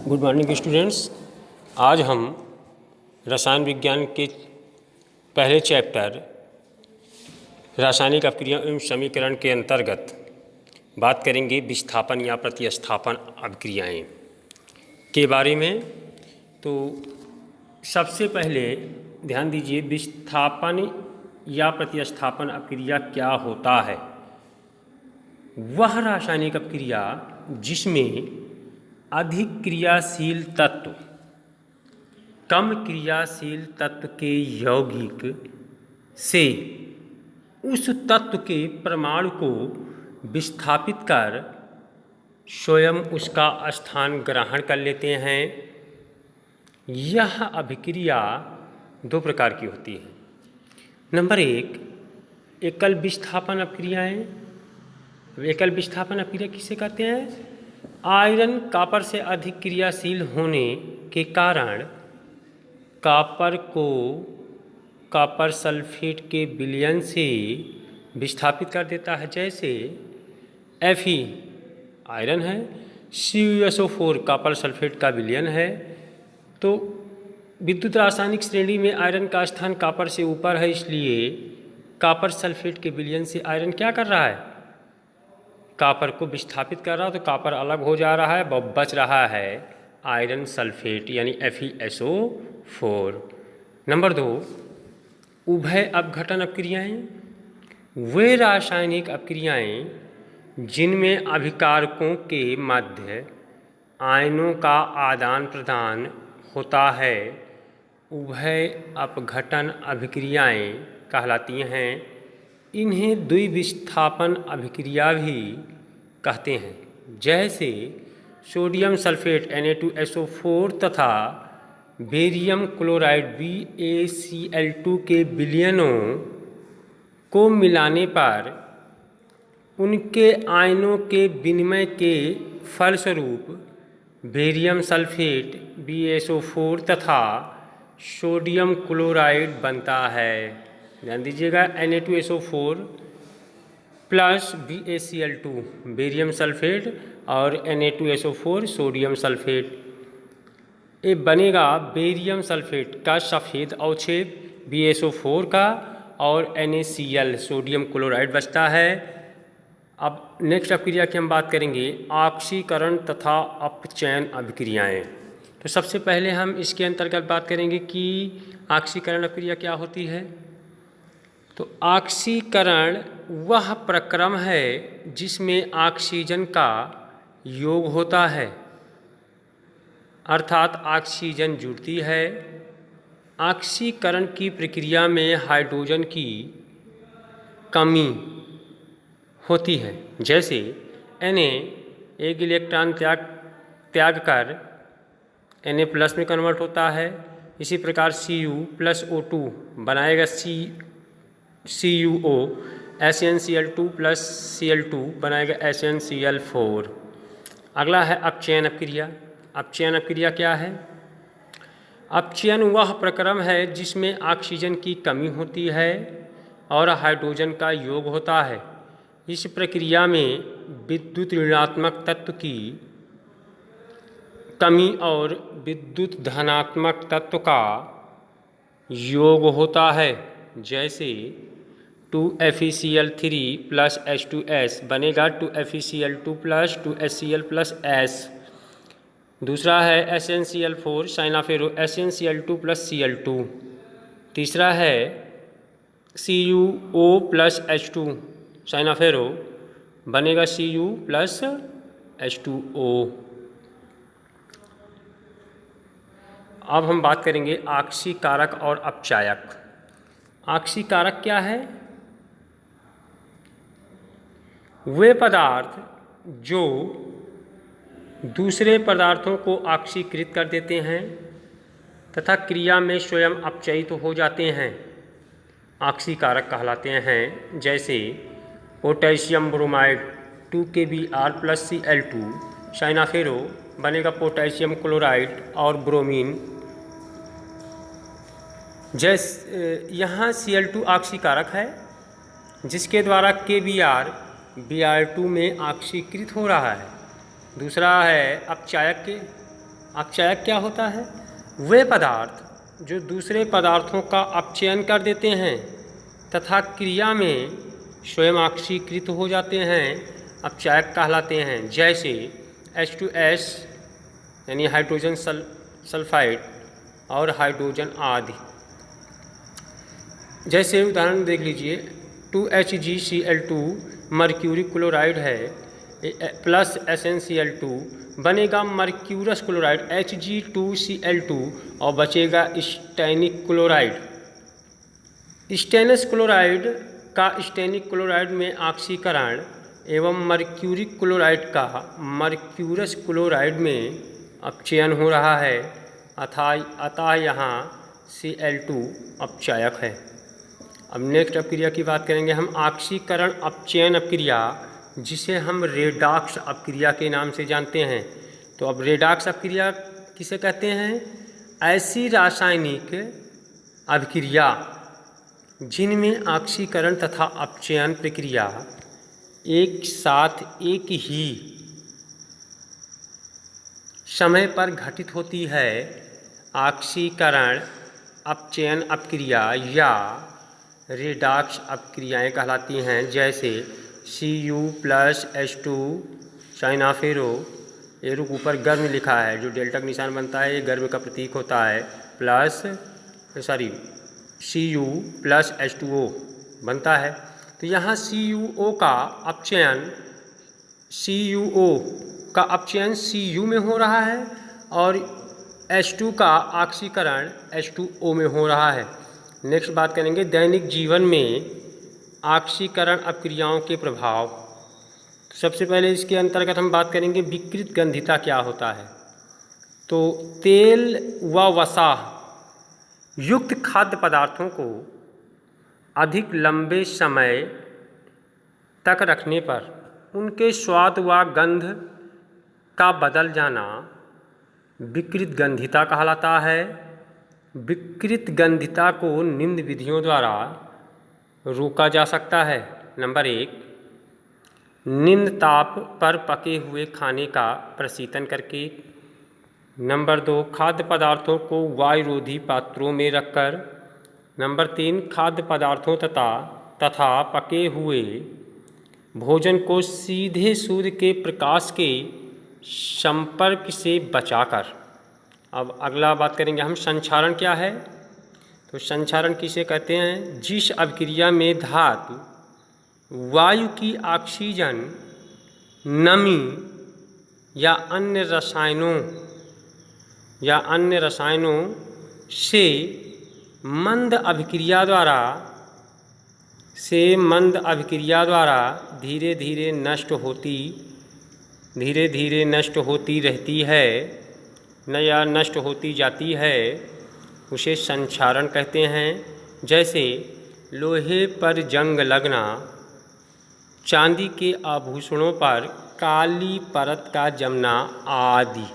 Good morning students. आज हम रसायन विज्ञान के पहले चैप्टर रासायनिक अपक्रिया एवं समीकरण के अंतर्गत बात करेंगे विस्थापन या प्रतिस्थापन अपक्रियाएं के बारे में। तो सबसे पहले ध्यान दीजिए, विस्थापन या प्रतिस्थापन अपक्रिया क्या होता है। वह रासायनिक अपक्रिया जिसमें अधिक क्रियाशील तत्व कम क्रियाशील तत्व के यौगिक से उस तत्व के परमाणु को विस्थापित कर स्वयं उसका स्थान ग्रहण कर लेते हैं। यह अभिक्रिया दो प्रकार की होती है। नंबर एक, एकल विस्थापन अपक्रियाएं। एकल विस्थापन अपक्रिया किसे कहते हैं? आयरन कॉपर से अधिक क्रियाशील होने के कारण कॉपर को कॉपर सल्फेट के विलयन से विस्थापित कर देता है। जैसे Fe आयरन है, CuSO4 कॉपर सल्फेट का विलयन है। तो विद्युत रासायनिक श्रेणी में आयरन का स्थान कॉपर से ऊपर है, इसलिए कॉपर सल्फेट के विलयन से आयरन क्या कर रहा है? कॉपर को विस्थापित कर रहा है। तो कॉपर अलग हो जा रहा है, बच रहा है आयरन सल्फेट यानी FeSO4। नंबर दो, उभय अपघटन अपक्रियाएं। वे रासायनिक अपक्रियाएं जिनमें अभिकारकों के मध्य आयनों का आदान प्रदान होता है, उभय अपघटन अभिक्रियाएं कहलाती हैं। इन्हें द्विविस्थापन अभिक्रिया भी कहते हैं। जैसे सोडियम सल्फेट Na2SO4 तथा बेरियम क्लोराइड BaCl2 के विलयनों को मिलाने पर उनके आयनों के विनिमय के फलस्वरूप बेरियम सल्फेट BaSO4 तथा सोडियम क्लोराइड बनता है। ध्यान दीजिएगा, Na2SO4 plus BaCl2 barium sulphate और Na2SO4 सोडियम सल्फेट, ये बनेगा बेरियम सल्फेट का सफ़ेद अवक्षेप BaSO4 का और NaCl सोडियम क्लोराइड बचता है। अब नेक्स्ट अपक्रिया की हम बात करेंगे ऑक्सीकरण तथा अपचयन अभिक्रियाएं। तो सबसे पहले हम इसके अंतर्गत बात करेंगे कि ऑक्सीकरण अपक्रिया क्या होती है। तो ऑक्सीकरण वह प्रक्रम है जिसमें ऑक्सीजन का योग होता है, अर्थात ऑक्सीजन जुड़ती है। ऑक्सीकरण की प्रक्रिया में हाइड्रोजन की कमी होती है। जैसे Na एक इलेक्ट्रॉन त्याग कर Na+ में कन्वर्ट होता है। इसी प्रकार Cu प्लस O2 बनाएगा CuO, SnCl2 प्लस Cl2 बनाएगा SnCl4। अगला है अपचयन अपक्रिया। अपचयन अपक्रिया क्या है? अपचयन वह प्रक्रम है जिसमें ऑक्सीजन की कमी होती है और हाइड्रोजन का योग होता है। इस प्रक्रिया में विद्युत ऋणात्मक तत्व की कमी और विद्युत धनात्मक तत्व का योग होता है। जैसे 2FeCl3 प्लस H2S बनेगा 2FeCl2 plus 2HCl plus S। दूसरा है SnCl4 साइनाफेरो SnCl2 प्लस Cl2। तीसरा है CuO प्लस H2 साइनाफेरो बनेगा Cu प्लस H2O। अब हम बात करेंगे ऑक्सीकारक और अपचायक। ऑक्सीकारक क्या है? वे पदार्थ जो दूसरे पदार्थों को ऑक्सीकृत कर देते हैं तथा क्रिया में स्वयं अपचयित हो जाते हैं, ऑक्सीकारक कहलाते हैं। जैसे potassium bromide 2KBr plus Cl2 साइनाफेरो बनेगा पोटेशियम क्लोराइड और ब्रोमीन। जैसे यहाँ Cl2 ऑक्सीकारक है जिसके द्वारा KBr Br2 में ऑक्सीकृत हो रहा है। दूसरा है अपचायक के अपचायक क्या होता है? वे पदार्थ जो दूसरे पदार्थों का अपचयन कर देते हैं तथा क्रिया में स्वयं ऑक्सीकृत हो जाते हैं, अपचायक कहलाते हैं। जैसे H2S यानी हाइड्रोजन सल्फाइड और हाइड्रोजन आदि। जैसे उदाहरण देख लीजिए, 2HgCl2 मर्क्यूरी क्लोराइड है प्लस SnCl2 बनेगा मर्क्यूरस क्लोराइड Hg2Cl2 और बचेगा स्टैनिक क्लोराइड। स्टेनस क्लोराइड का स्टैनिक क्लोराइड में ऑक्सीकरण एवं मर्क्यूरिक क्लोराइड का मर्क्यूरस क्लोराइड में अपचयन हो रहा है, अतः यहाँ Cl2 अपचायक है। अब नेक्स्ट अपक्रिया की बात करेंगे हम, ऑक्सीकरण अपचयन अपक्रिया, जिसे हम रेडॉक्स अपक्रिया के नाम से जानते हैं। तो अब रेडॉक्स अपक्रिया किसे कहते हैं? ऐसी रासायनिक अभिक्रिया जिनमें ऑक्सीकरण तथा अपचयन प्रक्रिया एक साथ एक ही समय पर घटित होती है, ऑक्सीकरण अपचयन अपक्रिया या रेडॉक्स अपक्रियाएँ कहलाती हैं। जैसे Cu प्लस H2 साइनाफेरो, ये रुक ऊपर गर्म लिखा है, जो डेल्टा का निशान बनता है ये गर्म का प्रतीक होता है, प्लस Cu प्लस H2O बनता है। तो यहाँ CuO का अपचयन Cu में हो रहा है और H2 का ऑक्सीकरण H2O में हो रहा है। नेक्स्ट बात करेंगे दैनिक जीवन में ऑक्सीकरण अपक्रियाओं के प्रभाव। सबसे पहले इसके अंतर्गत हम बात करेंगे विकृत गंधिता क्या होता है। तो तेल व वसा युक्त खाद्य पदार्थों को अधिक लंबे समय तक रखने पर उनके स्वाद व गंध का बदल जाना विकृत गंधिता कहलाता है। विकृत गंधिता को निम्न विधियों द्वारा रोका जा सकता है। नंबर 1, निम्न ताप पर पके हुए खाने का प्रशीतन करके। नंबर 2, खाद्य पदार्थों को वायुरोधी पात्रों में रखकर। नंबर 3, खाद्य पदार्थों तथा पके हुए भोजन को सीधे सूर्य के प्रकाश के संपर्क से बचाकर। अब अगला बात करेंगे हम संक्षारण क्या है। तो संक्षारण किसे कहते हैं? जिस अभिक्रिया में धातु वायु की ऑक्सीजन, नमी या अन्य रसायनों से मंद अभिक्रिया द्वारा धीरे धीरे नष्ट होती रहती है या नष्ट होती जाती है, उसे संक्षारण कहते हैं। जैसे लोहे पर जंग लगना, चांदी के आभूषणों पर काली परत का जमना आदि।